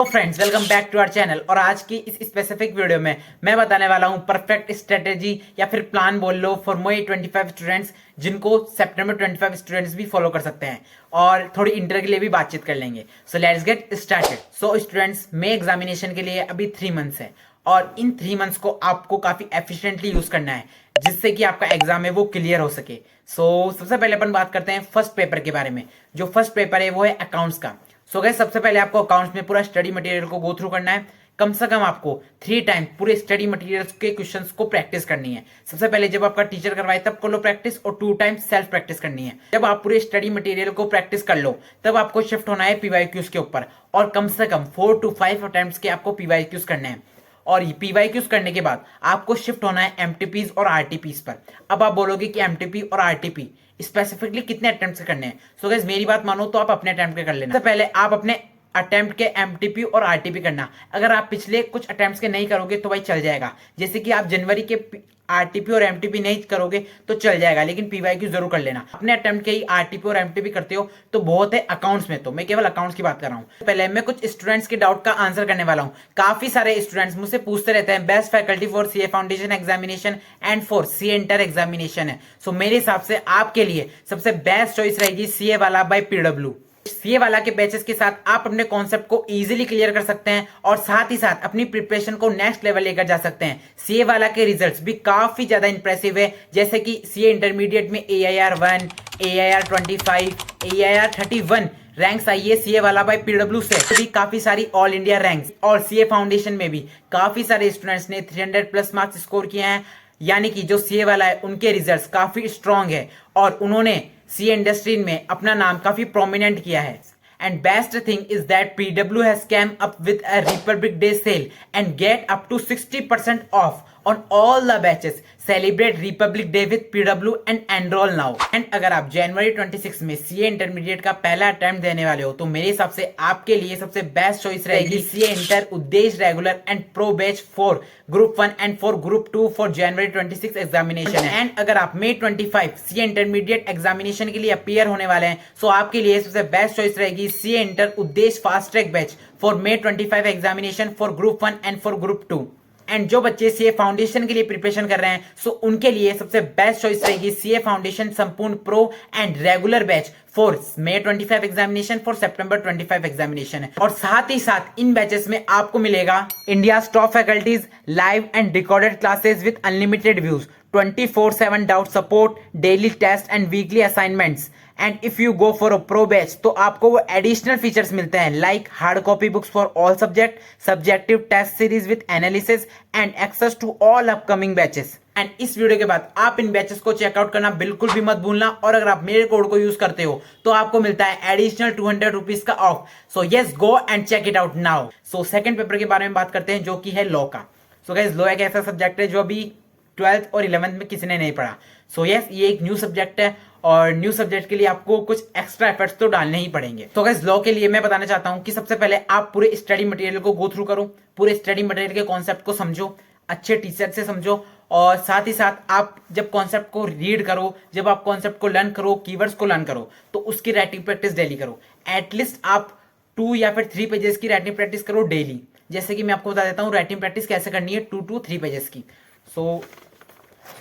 तो friends welcome back to our channel. और आज की इस स्पेसिफिक वीडियो में मैं बताने वाला हूं परफेक्ट स्ट्रेटेजी या फिर प्लान बोल लो फॉर मोई 25 स्टूडेंट्स, जिनको सितंबर 25 स्टूडेंट्स भी फॉलो कर सकते हैं। और थोड़ी इंटर के लिए भी बातचीत कर लेंगे। So let's get started. So students, may examination के लिए अभी 3 मंथ्स है और इन 3 मंथ्स को आपको काफी एफिशिएंटली यूज करना है जिससे कि आपका एग्जाम है वो क्लियर हो सके। सबसे पहले अपन बात करते हैं फर्स्ट पेपर के बारे में। जो फर्स्ट पेपर है वो है अकाउंट्स का। गाइस, सबसे पहले आपको अकाउंट्स में पूरा स्टडी मटेरियल को गो थ्रू करना है। कम से कम आपको 3 टाइम पूरे स्टडी मटेरियल्स के क्वेश्चंस को प्रैक्टिस करनी है। सबसे पहले जब आपका टीचर करवाए तब कर लो प्रैक्टिस, और 2 टाइम सेल्फ प्रैक्टिस करनी है। जब आप पूरे स्टडी मटेरियल को प्रैक्टिस कर लो तब आपको शिफ्ट होना है पीवाईक्यूज के ऊपर, और कम से कम 4 to 5 अटेम्प्ट्स के आपको पीवाईक्यूज करने हैं। और पीवाईक्यूज करने के बाद आपको शिफ्ट होना है एमटीपीज और आरटीपीज पर। अब आप बोलोगे कि एमटीपी और आरटीपी स्पेसिफिकली कितने अटेम्प्ट करने हैं। गाइस, मेरी बात मानो तो आप अपने अटेम्प्ट के कर लेना। सबसे पहले आप अपने अटेम्प्ट के एमटीपी और आरटीपी करना। अगर आप पिछले कुछ अटेम्प्ट्स के नहीं करोगे तो भाई चल जाएगा। जैसे कि आप जनवरी के आरटीपी और एमटीपी नहीं करोगे तो चल जाएगा, लेकिन पीवाईक्यू जरूर कर लेना। अपने अटेम्प्ट के ही आरटीपी और एमटीपी करते हो तो बहुत है। अकाउंट्स में तो मैं केवल अकाउंट्स की बात कर रहा हूं। पहले मैं कुछ स्टूडेंट्स के डाउट का आंसर करने वाला हूं। काफी सारे स्टूडेंट्स मुझसे पूछते रहते हैं best faculty for CA foundation examination and for CA inter examination है। मेरे हिसाब से आपके लिए सबसे बेस्ट चॉइस रहेगी सीए वाला बाय पीडब्ल्यू। सीए वाला के बैचेस के साथ आप अपने कॉन्सेप्ट को इजीली क्लियर कर सकते हैं और साथ ही साथ अपनी प्रिपरेशन को नेक्स्ट लेवल लेकर जा सकते हैं। सीए वाला के रिजल्ट्स भी काफी ज्यादा इंप्रेसिव है, जैसे कि सीए इंटरमीडिएट में AIR 1, AIR 25, AIR 31 रैंक्स आई है सीए वाला बाय पीडब्ल्यू से। भी काफी सारी ऑल इंडिया रैंक्स, और सीए फाउंडेशन में भी काफी सारे स्टूडेंट्स ने 300+ मार्क्स स्कोर किए हैं। यानी कि जो सीए वाला है उनके रिजल्ट्स काफी स्ट्रांग है और उन्होंने सीए इंडस्ट्री में अपना नाम काफी प्रोमिनेंट किया है। And best thing is that PW has come up with a Republic Day sale and get up to 60% off on all the batches. Celebrate Republic Day with PW and enroll now. And अगर आप जनवरी 26 में CA intermediate का पहला attempt देने वाले हो तो मेरे हिसाब से आपके लिए सबसे बेस्ट चॉइस रहेगी सीए इंटर उद्देश्य regular and pro batch for group 1 and for group 2 for January 26 examination है। एंड अगर आप May 25 सीए इंटरमीडिएट एग्जामिनेशन के लिए अपीयर होने वाले हैं तो आपके लिए सबसे बेस्ट चॉइस रहेगी सीए इंटर उद्देश्य fast track batch for May 25 examination for group 1 and for group 2। And जो बच्चे सीए फाउंडेशन के लिए प्रिपरेशन कर रहे हैं सो उनके लिए सबसे बेस्ट चॉइस रहेगी सीए फाउंडेशन संपूर्ण pro and regular batch for May 25 examination for September 25 examination है। और साथ ही साथ इन बैचेस में आपको मिलेगा India top faculties, live and recorded classes with unlimited views, 24/7 doubt support, daily test and weekly assignments. And if you go for a pro batch तो आपको वो एडिशनल फीचर्स मिलते हैं like hard copy books for all subject, subjective test series with analysis and access to all upcoming batches. And इस video के बाद आप इन batches को चेकआउट करना बिल्कुल भी मत भूलना। और अगर आप मेरे कोड को यूज करते हो तो आपको मिलता है एडिशनल 200 रुपीज का off. So yes, go and check it out now. Second paper के बारे में बात करते हैं जो कि है लॉ का। गाइस, लॉ एक ऐसा सब्जेक्ट है जो अभी 12th और 11th में किसी ने नहीं पढ़ा। यस, ये एक न्यू सब्जेक्ट है और न्यू सब्जेक्ट के लिए आपको कुछ एक्स्ट्रा एफर्ट्स तो डालने ही पड़ेंगे। गाइस, लॉ के लिए मैं बताना चाहता हूं कि सबसे पहले आप पूरे स्टडी मटेरियल को गो थ्रू करो, पूरे स्टडी मटेरियल के कॉन्सेप्ट को समझो, अच्छे टीचर से समझो, और साथ ही साथ आप जब कॉन्सेप्ट को रीड करो, जब आप कॉन्सेप्ट को लर्न करो, कीवर्ड्स को लर्न करो, तो उसकी राइटिंग प्रैक्टिस डेली करो। एटलीस्ट आप 2 या फिर 3 पेजेस की राइटिंग प्रैक्टिस करो डेली। जैसे कि मैं आपको बता देता हूँ राइटिंग प्रैक्टिस कैसे करनी है 2 to 3 पेजेस की।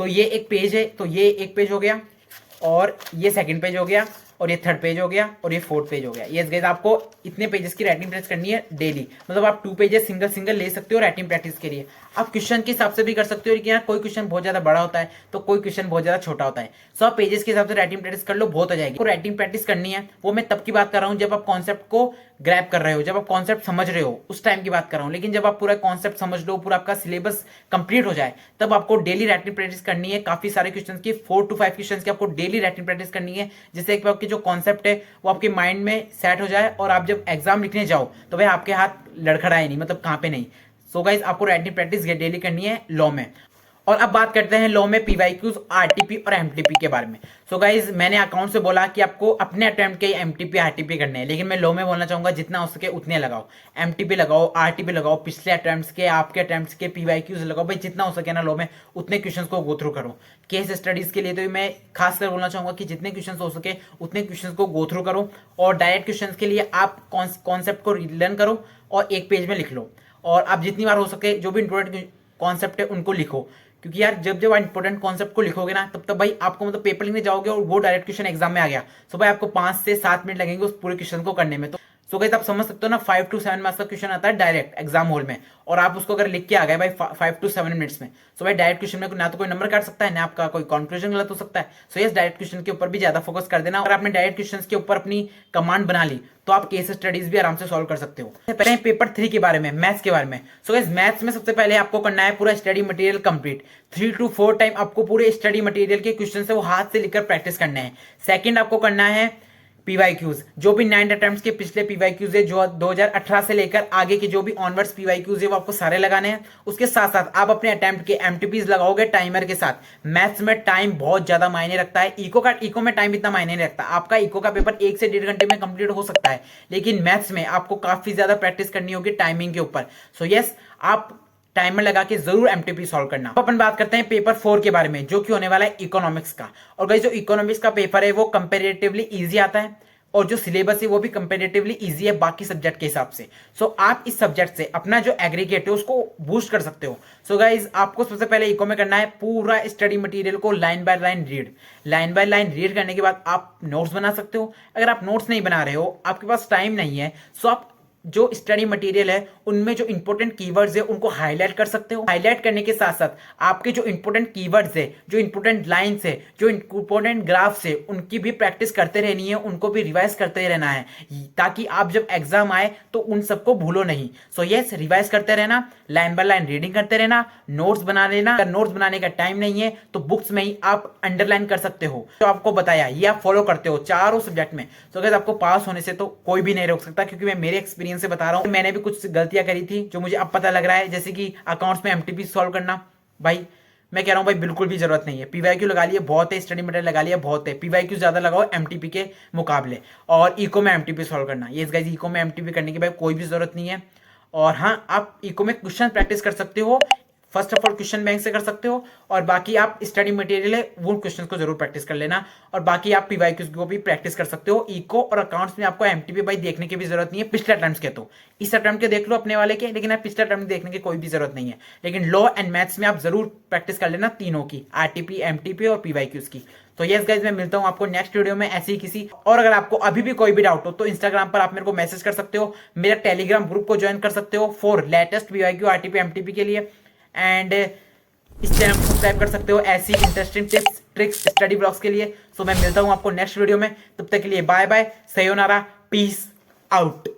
ये एक पेज है, तो ये एक पेज हो गया, और ये सेकंड पेज हो गया, और ये थर्ड पेज हो गया, और ये फोर्थ पेज हो गया। ये गाइस, आपको इतने पेजेस की राइटिंग प्रैक्टिस करनी है डेली। मतलब आप 2 पेजेस सिंगल ले सकते हो राइटिंग प्रैक्टिस के लिए। आप क्वेश्चन के हिसाब से भी कर सकते हो, लेकिन यहाँ कोई क्वेश्चन बहुत ज्यादा बड़ा होता है तो कोई क्वेश्चन बहुत ज्यादा छोटा होता है। आप पेजेस के हिसाब से राइटिंग प्रैक्टिस कर लो, बहुत हो जाएगी। तो राइटिंग प्रैक्टिस करनी है वो मैं तब की बात कर रहा हूँ जब आप कॉन्सेप्ट को ग्रैब कर रहे हो, जब आप कॉन्सेप्ट समझ रहे हो, उस टाइम की बात कर रहा हूँ। लेकिन जब आप पूरा कॉन्सेप्ट समझ लो, पूरा आपका सिलेबस कंप्लीट हो जाए, तब आपको डेली राइटिंग प्रैक्टिस करनी है। काफी सारे क्वेश्चन की 4 to 5 क्वेश्चन की आपको डेली राइटिंग प्रैक्टिस करनी है, जिससे कि आपके जो कॉन्सेप्ट है वो आपके माइंड में सेट हो जाए और आप जब एग्जाम लिखने जाओ तो भाई आपके हाथ लड़खड़ाए नहीं, मतलब कहाँ पे नहीं। गाइस, आपको राइटिंग प्रैक्टिस डेली करनी है लॉ में। और अब बात करते हैं लॉ में पीवाईक्यूज, आरटीपी और एमटीपी के बारे में। सो गाइज मैंने अकाउंट से बोला कि आपको अपने अटेम्प्ट के एमटीपी आरटीपी करने हैं, लेकिन मैं लॉ में बोलना चाहूंगा जितना हो सके उतने लगाओ, एमटीपी लगाओ, आरटीपी लगाओ, पिछले अटेम्प्ट्स के, आपके अटेम्प्ट्स के पीवाईक्यूज लगाओ भाई, जितना हो सके ना लॉ में उतने क्वेश्चन को गो थ्रू करो। केस स्टडीज के लिए तो मैं खासकर बोलना चाहूंगा कि जितने क्वेश्चन हो सके उतने क्वेश्चन को गो थ्रू करो, और डायरेक्ट क्वेश्चन के लिए आप कॉन्सेप्ट को लर्न करो और एक पेज में लिख लो, और आप जितनी बार हो सके जो भी इंपॉर्टेंट कॉन्सेप्ट है उनको लिखो, क्योंकि यार जब जब इंपॉर्टेंट कॉन्सेप्ट को लिखोगे ना तब तब भाई आपको मतलब पेपर लिखने जाओगे और वो डायरेक्ट क्वेश्चन एग्जाम में आ गया, सो भाई आपको 5 से 7 मिनट लगेंगे उस पूरे क्वेश्चन को करने में। तो सो गाइस आप समझ सकते हो ना 5 to 7 मार्क्स का क्वेश्चन आता है डायरेक्ट एग्जाम हॉल में, और आप उसको अगर लिख के आ गए भाई 5 to 7 मिनट्स में, सो भाई डायरेक्ट क्वेश्चन में ना तो कोई नंबर काट सकता है, ना आपका कोई कंक्लूजन गलत हो सकता है। सो यस डायरेक्ट क्वेश्चन के ऊपर भी ज्यादा फोकस कर देना, और आपने डायरेक्ट क्वेश्चन के ऊपर अपनी कमांड बना ली तो आप केस स्टडीज भी आराम से सॉल्व कर सकते हो। पहले पेपर 3 के बारे में, मैथ्स के बारे में। सो गाइस मैथ्स में सबसे पहले आपको करना है पूरा study material complete, 3 to 4 time आपको पूरे स्टडी मटेरियल के क्वेश्चन से वो हाथ से लिखकर प्रैक्टिस करने हैं। सेकंड आपको करना है पीवाईक्यूज, जो भी 9 अटेम्प्ट्स के पिछले पीवाईक्यूज है, जो 2018 से लेकर आगे के जो भी ऑनवर्ड्स पीवाईक्यूज है वो आपको सारे लगाने हैं। उसके साथ साथ आप अपने अटेम्प्ट के एमटीपीज लगाओगे टाइमर के साथ। मैथ्स में टाइम बहुत ज्यादा मायने रखता है, इको में टाइम इतना मायने नहीं रखता। आपका इको का पेपर 1 से 1.5 घंटे में कंप्लीट हो सकता है, लेकिन मैथ्स में आपको काफी ज्यादा प्रैक्टिस करनी होगी टाइमिंग के ऊपर। सो यस आप टाइमर लगा के जरूर एमटीपी सॉल्व करना। अपन बात करते हैं पेपर 4 के बारे में, जो कि होने वाला है इकोनॉमिक्स का। और गाइस जो इकोनॉमिक्स का पेपर है वो कंपेरेटिवली इजी आता है, और जो सिलेबस है वो भी कंपेरेटिवली इजी है बाकी सब्जेक्ट के हिसाब से। सो आप इस सब्जेक्ट से अपना जो एग्रीगेट है उसको बूस्ट कर सकते हो। सो गाइज आपको सबसे पहले इको में करना है पूरा स्टडी मटेरियल को line by line read. Line by line read करने के बाद आप नोट्स बना सकते हो। अगर आप नोट्स नहीं बना रहे हो, आपके पास टाइम नहीं है, सो आप जो स्टडी मटेरियल है उनमें जो इंपॉर्टेंट कीवर्ड्स है उनको हाईलाइट कर सकते हो। हाईलाइट करने के साथ साथ आपके जो इंपॉर्टेंट कीवर्ड्स है, जो इंपॉर्टेंट लाइंस है, जो इंपॉर्टेंट ग्राफ्स है, उनकी भी प्रैक्टिस करते रहनी है, उनको भी रिवाइज करते रहना है, ताकि आप जब एग्जाम आए तो उन सबको भूलो नहीं। सो यस रिवाइज करते रहना, लाइन बाय लाइन रीडिंग करते रहना, नोट्स बना लेना। अगर नोट्स बनाने का टाइम नहीं है तो बुक्स में ही आप अंडरलाइन कर सकते हो। जो आपको बताया ये आप फॉलो करते हो चारों सब्जेक्ट में, तो अगर आपको पास होने से तो कोई भी नहीं रोक सकता, क्योंकि मैं मेरे एक्सपीरियंस से बता रहा हूं। मैंने भी कुछ गलतियां करी थी जो मुझे अब पता लग रहा है, जैसे कि अकाउंट्स में एमटीपी सॉल्व करना। भाई मैं कह रहा हूं भाई बिल्कुल भी जरूरत नहीं है। पीवाईक्यू लगा लिए बहुत है, स्टडी मटेरियल लगा लिया बहुत है, पीवाईक्यू ज्यादा लगाओ एमटीपी के मुकाबले। और इको में एमटीपी सॉल्व करना, ये गाइस इको में एमटीपी करने की भाई कोई भी जरूरत नहीं है। और हाँ आप इको में क्वेश्चन प्रैक्टिस कर सकते हो, first of all question bank से कर सकते हो, और बाकी आप स्टडी मटेरियल है वो क्वेश्चन को जरूर प्रैक्टिस कर लेना, और बाकी आप पीवाईक्यूज को भी प्रैक्टिस कर सकते हो। इको और अकाउंट्स में आपको एमटीपी भाई देखने की भी जरूरत नहीं है पिछले अटेम्प्ट्स के, तो इस अटेम्प्ट के देख लो अपने वाले के, लेकिन आप पिछले अटेम्प्ट देखने की कोई भी जरूरत नहीं है। लेकिन लॉ एंड मैथ्स में आप जरूर प्रैक्टिस कर लेना तीनों की, आरटीपी, एमटीपी और पीवाईक्यूज की। तो यस गाइज मैं मिलता हूं आपको नेक्स्ट वीडियो में ऐसी ही किसी, और अगर आपको अभी भी कोई भी डाउट हो तो इंस्टाग्राम पर आप मेरे को मैसेज कर सकते हो, मेरा टेलीग्राम ग्रुप को ज्वाइन कर सकते हो for latest PYQ, RTP, MTP के लिए। एंड इस चैनल को सब्सक्राइब कर सकते हो ऐसी interesting tips, tricks, study blogs के लिए। सो मैं मिलता हूं आपको नेक्स्ट वीडियो में, तब तक के लिए bye bye, sayonara, peace out.